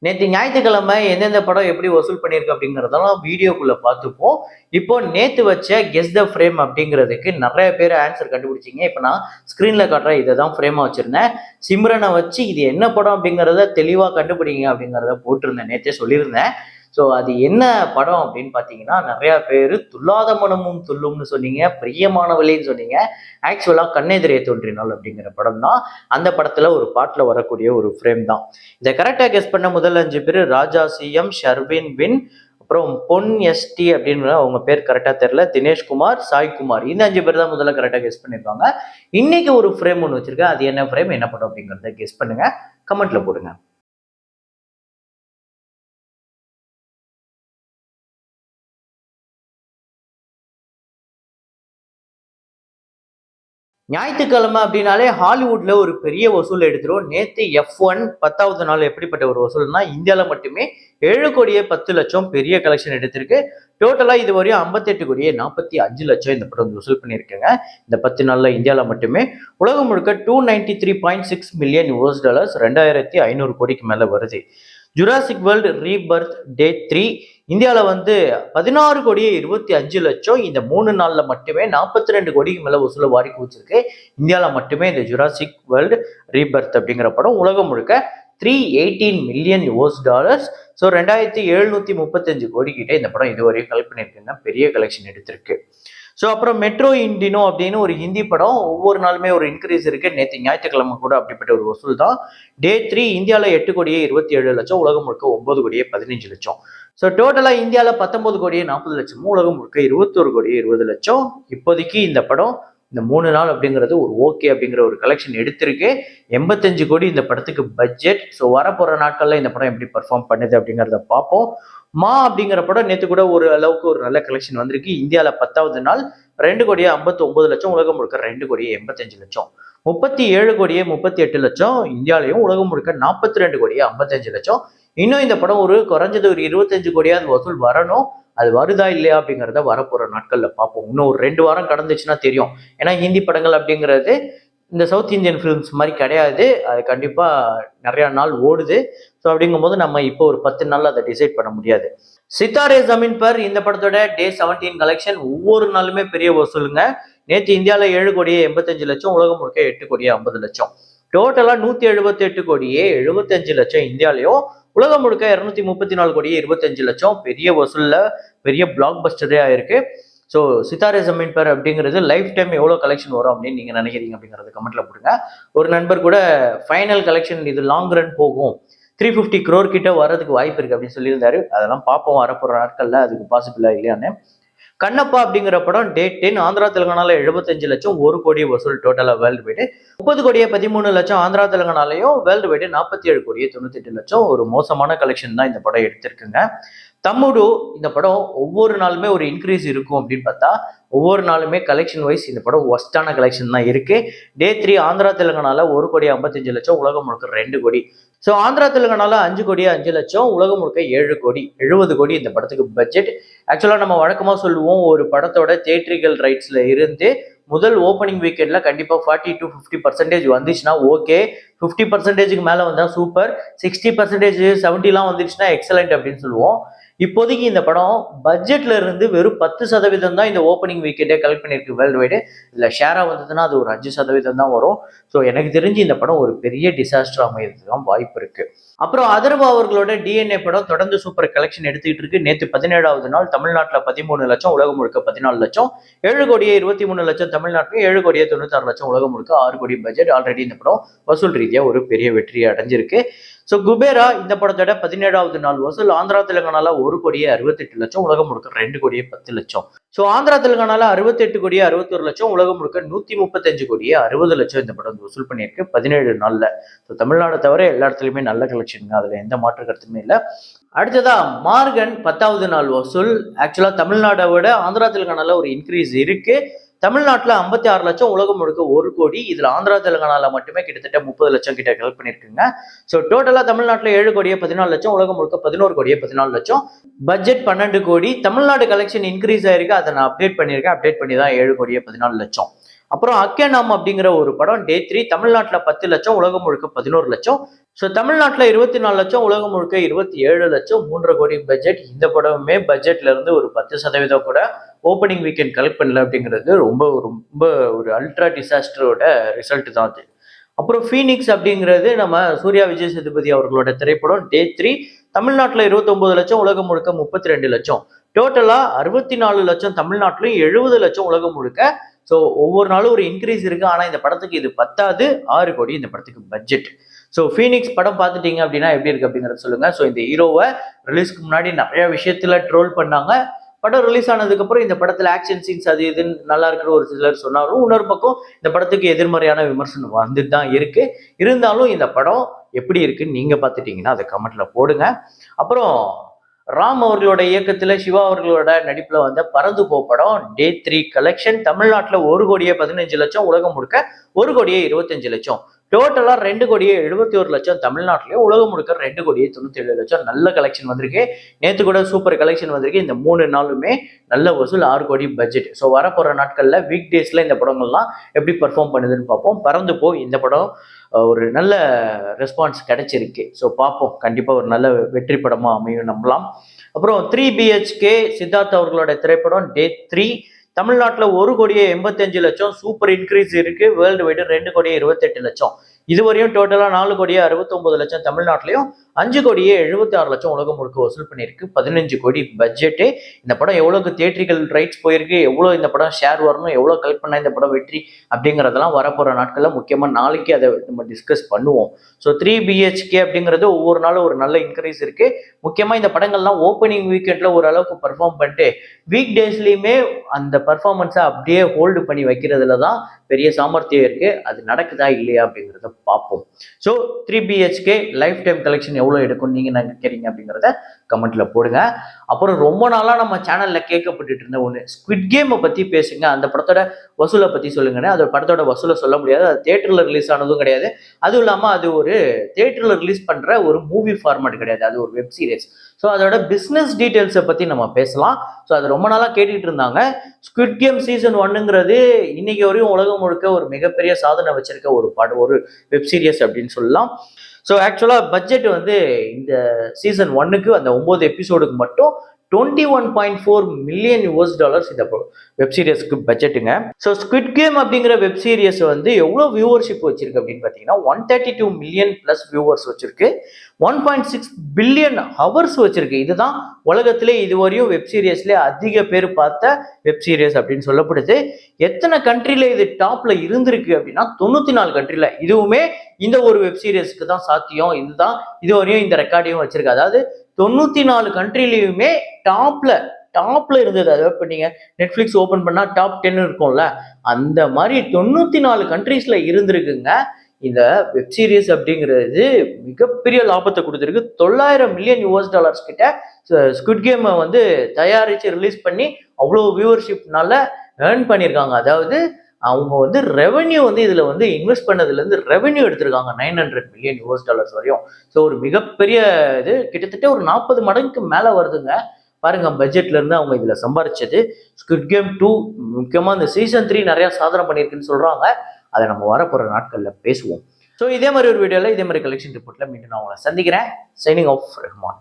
நேத்து ஞாயித்துக்கிழமை எந்தெந்த படம் எப்படி வசூல் பண்ணியிருக்கு அப்படிங்கிறதெல்லாம் வீடியோக்குள்ள பார்த்துப்போம். இப்போ நேத்து வச்ச கெஸ் த ஃப்ரேம் அப்படிங்கிறதுக்கு நெறைய பேர் ஆன்சர் கண்டுபிடிச்சீங்க. இப்ப நான் ஸ்க்ரீன்ல காட்டுறேன். இத தான் ஃப்ரேமா வச்சிருந்தேன். சிம்ரன வச்சு இது என்ன படம் அப்படிங்கிறத தெளிவா கண்டுபிடிங்க அப்படிங்கிறத போட்டிருந்தேன். நேத்தே சொல்லியிருந்தேன். ஸோ அது என்ன படம் அப்படின்னு பார்த்தீங்கன்னா, நெறைய பேரு துள்ளாத மனமும் துள்ளும்னு சொன்னீங்க. பிரியமானவளேன்னு சொன்னீங்க. ஆக்சுவலா கண்ணெதிரே தோன்றினாள் அப்படிங்கிற படம் தான். அந்த படத்துல ஒரு பாட்டுல வரக்கூடிய ஒரு ஃப்ரேம் தான். இதை கரெக்டா கெஸ் பண்ண முதல் 5 பேர் ராஜா சிஎம், ஷர்வின் வின், அப்புறம் பொன் எஸ்டி அப்படின்னு அவங்க பேர் கரெக்டா தெரியல, தினேஷ்குமார், சாய்குமார். இந்த 5 பேர் தான் முதல்ல கரெக்டா கெஸ் பண்ணிருக்காங்க. இன்னைக்கு ஒரு ஃப்ரேம் ஒன்று வச்சிருக்கேன். அது என்ன ஃப்ரேம், என்ன படம் அப்படிங்கறத கெஸ் பண்ணுங்க. கமெண்ட்ல போடுங்க. ஞாயிற்றுக்கிழமை அப்படின்னாலே ஹாலிவுட்ல ஒரு பெரிய வசூல் எடுத்துரும். நேத்து F1 10வது நாள் எப்படிப்பட்ட ஒரு வசூல்னா, இந்தியாவில் மட்டுமே 7,10,00,000 பெரிய கலெக்ஷன் எடுத்திருக்கு. டோட்டலா இது வரையும் 58,45,00,000 இந்த படம் வசூல் பண்ணியிருக்குங்க. இந்த 10 நாள்ல இந்தியாவில் மட்டுமே. உலகம் முழுக்க 293.6 மில்லியன் US டாலர்ஸ், 2,500 கோடிக்கு மேல வருது. ஜுராசிக் வேர்ல்டு ரீபர்த் டே 3 இந்தியாவில் வந்து 16,25,00,000 இந்த 3 நாளில் மட்டுமே 42 கோடிக்கு மேலே வசூலை வாரி குவிச்சிருக்கு. இந்தியாவில் மட்டுமே இந்த ஜுராசிக் வேர்ல்டு ரீபர்த் அப்படிங்கிற படம் உலகம் முழுக்க 318 மில்லியன் US டாலர்ஸ். ஸோ 2,735 கோடி கிட்ட இந்த படம் இதுவரையும் கலெக்ட் பண்ணியிருக்குன்னா பெரிய கலெக்ஷன் எடுத்திருக்கு. ஸோ அப்புறம் மெட்ரோ இண்டினோ அப்படின்னு ஒரு ஹிந்தி படம், ஒவ்வொரு நாளுமே ஒரு இன்க்ரீஸ் இருக்கு. நேற்று ஞாயிற்றுக்கிழமை கூட அப்படிப்பட்ட ஒரு வசூல் தான். டே 3 இந்தியாவில் 8,27,00,000, உலகம் முழுக்க 9,15,00,000. ஸோ டோட்டலாக இந்தியாவில் 19,40,00,000, உலகம் முழுக்க 21,20,00,000. இப்போதைக்கு இந்த படம் இந்த 3 நாள் அப்படிங்கிறது ஒரு ஓகே அப்படிங்கிற ஒரு கலெக்ஷன் எடுத்திருக்கு. 85 கோடி இந்த படத்துக்கு பட்ஜெட். ஸோ வரப்போற நாட்கள்ல இந்த படம் எப்படி பர்ஃபார்ம் பண்ணுது அப்படிங்கிறத பார்ப்போம். மா அப்படிங்கிற படம் நேற்று கூட ஒரு அளவுக்கு ஒரு நல்ல கலெக்ஷன் வந்திருக்கு. இந்தியாவில் 10வது நாள் 2,59,00,000, உலகம் முழுக்க 2,85,00,000. 37,38,00,000 இந்தியாலையும், உலகம் முழுக்க 42,55,00,000. இன்னும் இந்த படம் ஒரு குறைஞ்சது ஒரு 25 கோடியாவது வசூல் வரணும். அது வருதா இல்லையா அப்படிங்கிறத வரப்போற நாட்கள்ல பார்ப்போம். இன்னும் ஒரு 2 வாரம் கடந்துச்சுன்னா தெரியும். ஏன்னா ஹிந்தி படங்கள் அப்படிங்கிறது இந்த சவுத் இந்தியன் ஃபிலிம்ஸ் மாதிரி கிடையாது. அது கண்டிப்பா நிறைய நாள் ஓடுது. ஸோ அப்படிங்கும்போது நம்ம இப்போ ஒரு 10 நாள் அதை டிசைட் பண்ண முடியாது. சித்தாரே ஜமீன் பர் இந்த படத்தோட டே 17 கலெக்ஷன் ஒவ்வொரு நாளுமே பெரிய வசூலுங்க. நேற்று இந்தியாவில் 7,85,00,000, உலகம் முழுக்க 8,50,00,000. டோட்டலா 178,75,00,000 இந்தியாலையும், உலகம் முழுக்க 234,25,00,000 பெரிய வசூல்ல பெரிய பிளாக் பஸ்டரே ஆயிருக்கு. ஸோ சித்தாரே ஜமீன் பர் அப்படிங்கிறது லைஃப் டைம் எவ்வளோ கலெக்ஷன் வரும் அப்படின்னு நீங்க நினைக்கிறீங்க அப்படிங்கறது கமெண்ட்ல போடுங்க. ஒரு நண்பர் கூட ஃபைனல் கலெக்ஷன் இது லாங் ரன் போகும், 350 crore கிட்ட வர்றதுக்கு வாய்ப்பு இருக்கு அப்படின்னு சொல்லியிருந்தாரு. அதெல்லாம் பார்ப்போம் வரப்போற நாட்கள்ல அதுக்கு பாசிபிளா இல்லையான்னு. கண்ணப்பா அப்படிங்கிற படம் டே 10 ஆந்திரா தெலுங்கானால 75,00,000, 1 கோடி வசூல் டோட்டலா வேர்ல்டு வைடு. 30,13,00,000 ஆந்திரா தெலுங்கானாலையும், வேர்ல்டு வைடு 47,98,00,000. ஒரு மோசமான கலெக்ஷன் தான் இந்த படம் எடுத்திருக்குங்க. தம்முடு இந்த படம் ஒவ்வொரு நாளுமே ஒரு இன்க்ரீஸ் இருக்கும் அப்படின்னு பார்த்தா, ஒவ்வொரு நாளுமே கலெக்ஷன் வைஸ் இந்த படம் ஒஸ்டான கலெக்ஷன் தான் இருக்கு. டே 3 ஆந்திரா தெலுங்கானால 1,55,00,000, உலகம் முழுக்க 2 கோடி. ஸோ ஆந்திரா தெலுங்கானால 5,05,00,000, உலகம் முழுக்க 7 கோடி. 70 கோடி இந்த படத்துக்கு பட்ஜெட். ஆக்சுவலா நம்ம வழக்கமா சொல்லுவோம், ஒரு படத்தோட தியேட்ரிக்கல் ரைட்ஸ்ல இருந்து முதல் ஓப்பனிங் வீக்கெண்ட்ல கண்டிப்பா 40 to 50% வந்துச்சுன்னா ஓகே. 50%க்கு மேல வந்தா சூப்பர். 60%, 70 வந்துச்சுன்னா எக்ஸலண்ட் அப்படின்னு சொல்லுவோம். இப்போதைக்கு இந்த படம் பட்ஜெட்ல இருந்து வெறும் 10% தான் இந்த ஓப்பனிங் வீக்கெண்டே கலெக்ட் பண்ணியிருக்கு வேர்ல்டு வைடு. இல்ல ஷேரா வந்ததுன்னா அது ஒரு 5% தான் வரும். ஸோ எனக்கு தெரிஞ்சு இந்த படம் ஒரு பெரிய டிசாஸ்டர் அமையறதுக்கு தான் வாய்ப்பு இருக்கு. அப்புறம் அதர்வா அவர்களோட டிஎன்ஏ படம் தொடர்ந்து சூப்பர் கலெக்ஷன் எடுத்துக்கிட்டு இருக்கு. நேற்று 17வது நாள் தமிழ்நாட்டில் 13,00,000, உலகம் முழுக்க 14,00,000. 7,23,00,000 தமிழ்நாட்டிலும், 7,96,00,000 உலகம் முழுக்க 6 கோடி பட்ஜெட். ஆல்ரெடி இந்த படம் வசூல் ரீதியா ஒரு பெரிய வெற்றியை அடைஞ்சிருக்கு. ஸோ குபேரா இந்த படத்தோட 17வது நாள் வசூல் ஆந்திரா தெலுங்கானால 1,68,00,000, உலகம் முழுக்க 2,10,00,000. ஸோ ஆந்திரா தெலுங்கானால 68,61,00,000, உலகம் முழுக்க 135,60,00,000 இந்த படம் வசூல் பண்ணியிருக்கு 17 நாள்ல. ஸோ தமிழ்நாடு தவிர எல்லா இடத்துலையுமே நல்ல கலெக்ஷன், அதுல எந்த மாற்று கருத்துமே இல்லை. அடுத்ததா மார்கன் 10வது நாள் வசூல். ஆக்சுவலா தமிழ்நாடை விட ஆந்திரா தெலுங்கானால ஒரு இன்க்ரீஸ் இருக்கு. தமிழ்நாட்டில் 56,00,000, உலகம் முழுக்க 1 கோடி. இதுல ஆந்திரா தெலுங்கானால மட்டுமே கிட்டத்தட்ட 30,00,000 கிட்ட கலெக்ட் பண்ணிருக்குங்க. ஸோ டோட்டலா தமிழ்நாட்டில் 7,14,00,000, உலகம் முழுக்க 11,14,00,000. பட்ஜெட் 12 கோடி. தமிழ்நாடு கலெக்ஷன் இன்க்ரீஸ் ஆயிருக்கு, அதை நான் அப்டேட் பண்ணியிருக்கேன். அப்டேட் பண்ணி தான் 7,14,00,000. அப்புறம் அக்கேனாம் அப்படிங்கிற ஒரு படம் டே 3 தமிழ்நாட்டில் 10,00,000, உலகம் முழுக்க 11,00,000. ஸோ தமிழ்நாட்டில் 24 லட்சம், உலகம் முழுக்க 27 லட்சம், 3.5 கோடி பட்ஜெட். இந்த படமுமே பட்ஜெட்ல இருந்து ஒரு 10% கூட ஓப்பனிங் வீக்கெண்ட் கலெக்ட் பண்ணல அப்படிங்கிறது ரொம்ப ரொம்ப ஒரு அல்ட்ரா டிசாஸ்டரோட ரிசல்ட் தான் அது. அப்புறம் ஃபீனிக்ஸ் அப்படிங்கிறது நம்ம சூர்யா விஜய் சேதுபதி அவர்களோட திரைப்படம் டே 3. தமிழ்நாட்டில் 29 லட்சம், உலகம் முழுக்க 32 லட்சம். டோட்டலா 64 லட்சம் தமிழ்நாட்டிலும், 70 லட்சம் உலகம் முழுக்க. ஸோ ஒவ்வொரு நாளும் ஒரு இன்க்ரீஸ் இருக்கு. ஆனா இந்த படத்துக்கு இது பத்தாது. 6 கோடி இந்த படத்துக்கு பட்ஜெட். ஸோ ஃபீனிக்ஸ் படம் பார்த்துட்டீங்க அப்படின்னா எப்படி இருக்கு அப்படிங்கிறத சொல்லுங்க. ஸோ இந்த ஹீரோவை ரிலீஸ்க்கு முன்னாடி நிறைய விஷயத்துல ட்ரோல் பண்ணாங்க. படம் ரிலீஸ் ஆனதுக்கு அப்புறம் இந்த படத்துல ஆக்ஷன் சீன்ஸ் அது இதுன்னு நல்லா இருக்குன்னு ஒரு சிலர் சொன்னாலும், இன்னொரு பக்கம் இந்த படத்துக்கு எதிர்மறையான விமர்சனம் வந்துட்டு தான் இருக்கு. இருந்தாலும் இந்த படம் எப்படி இருக்குன்னு நீங்க பார்த்துட்டீங்கன்னா அதை கமெண்ட்ல போடுங்க. அப்புறம் ராம் அவர்களோட இயக்கத்துல சிவா அவர்களோட நடிப்புல வந்த பறந்து போ படம் டே 3 கலெக்ஷன் தமிழ்நாட்டுல 1,15,00,000, உலகம் முழுக்க 1,25,00,000. டோட்டலா 2,71,00,000 தமிழ்நாட்டிலேயே, உலகம் முழுக்க 2,97,00,000. நல்ல கலெக்ஷன் வந்திருக்கு. நேற்று கூட சூப்பர் கலெக்ஷன் வந்திருக்கு. இந்த 3 நாளுமே நல்ல வசூல், 6 கோடி பட்ஜெட். ஸோ வரப்போற நாட்கள்ல வீக் டேஸ்ல இந்த படங்கள்லாம் எப்படி பர்ஃபார்ம் பண்ணுதுன்னு பார்ப்போம். பறந்து போ இந்த படம் ஒரு நல்ல ரெஸ்பான்ஸ் கிடைச்சிருக்கு. ஸோ பார்ப்போம், கண்டிப்பா ஒரு நல்ல வெற்றி படமா அமையும் நம்பலாம். அப்புறம் 3 BHK சித்தார்த் அவர்களோட திரைப்படம் டே 3 தமிழ்நாட்டில் 1,85,00,000, சூப்பர் இன்க்ரீஸ் இருக்கு. World wide 2,28,00,000. இதுவரையும் டோட்டலா 4,69,00,000 தமிழ்நாட்டிலையும், 5,76,00,000 உலகம் முழுக்க வசூல் பண்ணியிருக்கு. 15 கோடி பட்ஜெட்டு. இந்த படம் எவ்வளவுக்கு தியேட்ரிக்கல் ரைட்ஸ் போயிருக்கு, எவ்வளவு இந்த படம் ஷேர் வரணும், எவ்வளவு கலெக்ட் பண்ணா இந்த படம் வெற்றி அப்படிங்கிறதெல்லாம் வரப்போற நாட்கள்ல முக்கியமா நாளைக்கு அதை நம்ம டிஸ்கஸ் பண்ணுவோம். ஸோ 3 BHK அப்படிங்கிறது ஒவ்வொரு நாளும் ஒரு நல்ல இன்க்ரீஸ் இருக்கு. முக்கியமா இந்த படங்கள்லாம் ஓப்பனிங் வீக்கெண்ட்ல ஓரளவுக்கு பர்ஃபார்ம் பண்ணிட்டு வீக் டேஸ்லயுமே அந்த பர்ஃபார்மன்ஸை அப்படியே ஹோல்டு பண்ணி வைக்கிறதுல தான் பெரிய சாமர்த்தியம் இருக்கு. அது நடக்குதா இல்லையா அப்படிங்கிறத பார்ப்போம். So 3 BHK life time collection எவ்வளோ எடுக்கும் நீங்க நினைக்கிறீங்க அப்படிங்கிறத கமெண்ட்ல போடுங்க. அப்புறம் ரொம்ப நாளா நம்ம சேனல்ல கேட்கப்பட்டு இருந்த ஒன்று, ஸ்குவிட் கேமை பத்தி பேசுங்க, அந்த படத்தோட வசூலை பத்தி சொல்லுங்கன்னு. அது படத்தோட வசூலை சொல்ல முடியாது, அது தியேட்டர்ல ரிலீஸ் ஆனதும் கிடையாது. அதுவும் இல்லாம அது ஒரு தியேட்டர்ல ரிலீஸ் பண்ற ஒரு மூவி ஃபார்மேட் கிடையாது, அது ஒரு வெப் சீரிஸ். ஸோ அதோட பிஸ்னஸ் டீட்டெயில்ஸை பத்தி நம்ம பேசலாம். ஸோ அது ரொம்ப நாளா கேட்டுட்டு இருந்தாங்க. ஸ்குவிட் கேம் சீசன் 1ங்கிறது இன்னைக்கு வரையும் உலகம் முழுக்க ஒரு மிகப்பெரிய சாதனை வச்சிருக்க ஒரு ஒரு வெப் சீரிஸ் அப்படின்னு சொல்லலாம். ஸோ ஆக்சுவலா பட்ஜெட் வந்து இந்த சீசன் 1க்கு அந்த 9 எபிசோடுக்கு மட்டும் $21.4 மில்லியன் இந்த வெப் சீரிஸ்க்கு பட்ஜெட்டுங்க. ஸோ ஸ்குவிட் கேம் அப்படிங்கிற வெப் சீரிஸ் வந்து எவ்வளோ வியூவர்ஷிப் வச்சிருக்கு அப்படின்னு பார்த்தீங்கன்னா 132 மில்லியன் பிளஸ் வியூவர்ஸ் வச்சிருக்கு. 1.6 பில்லியன் ஹவர்ஸ் வச்சிருக்கு. இதுதான் உலகத்திலே இதுவரையும் வெப் சீரிஸ்ல அதிக பேர் பார்த்த வெப் சீரிஸ் அப்படின்னு சொல்லப்படுது. எத்தனை கண்ட்ரில இது டாப்ல இருந்திருக்கு அப்படின்னா 94 கண்ட்ரில. இதுவுமே இந்த ஒரு வெப் சீரிஸ்க்கு தான் சாத்தியம். இதுதான் இதுவரையும் இந்த ரெக்கார்டையும் வச்சிருக்கு. அதாவது 94 கண்ட்ரிலையுமே டாப்ல இருந்தது. அதாவது இப்போ நீங்க நெட்ஃபிளிக்ஸ் ஓபன் பண்ணா டாப் 10 இருக்கும்ல, அந்த மாதிரி 94 கண்ட்ரீஸ்ல இருந்திருக்குங்க. இந்த வெப் சீரிஸ் அப்படிங்கிறது மிகப்பெரிய லாபத்தை கொடுத்துருக்கு. $900 மில்லியன் கிட்ட ஸ்குவிட் கேம் வந்து தயாரிச்சு ரிலீஸ் பண்ணி அவ்வளோ வியூவர்ஷிப்னால ஏர்ன் பண்ணியிருக்காங்க. அதாவது அவங்க வந்து ரெவென்யூ வந்து இதுல வந்து இன்வெஸ்ட் பண்ணதுல இருந்து ரெவென்யூ எடுத்திருக்காங்க $900 மில்லியன் வரையும். ஸோ ஒரு மிகப்பெரிய இது, கிட்டத்தட்ட ஒரு 40 மடங்குக்கு மேல வருதுங்க. பாருங்க பட்ஜெட்ல இருந்து அவங்க இதுல சம்பாரிச்சது. ஸ்குவிட் கேம் 2 முக்கியமா இந்த சீசன் 3 நிறைய சாதனை பண்ணியிருக்குன்னு சொல்றாங்க. அதை நம்ம வரப்போற நாட்கள்ல பேசுவோம். ஸோ இதே மாதிரி ஒரு வீடியோல இதே மாதிரி கலெக்ஷன் ரிப்போர்ட்ல மீண்டும் நான் உங்களை சந்திக்கிறேன். Signing off Rahman.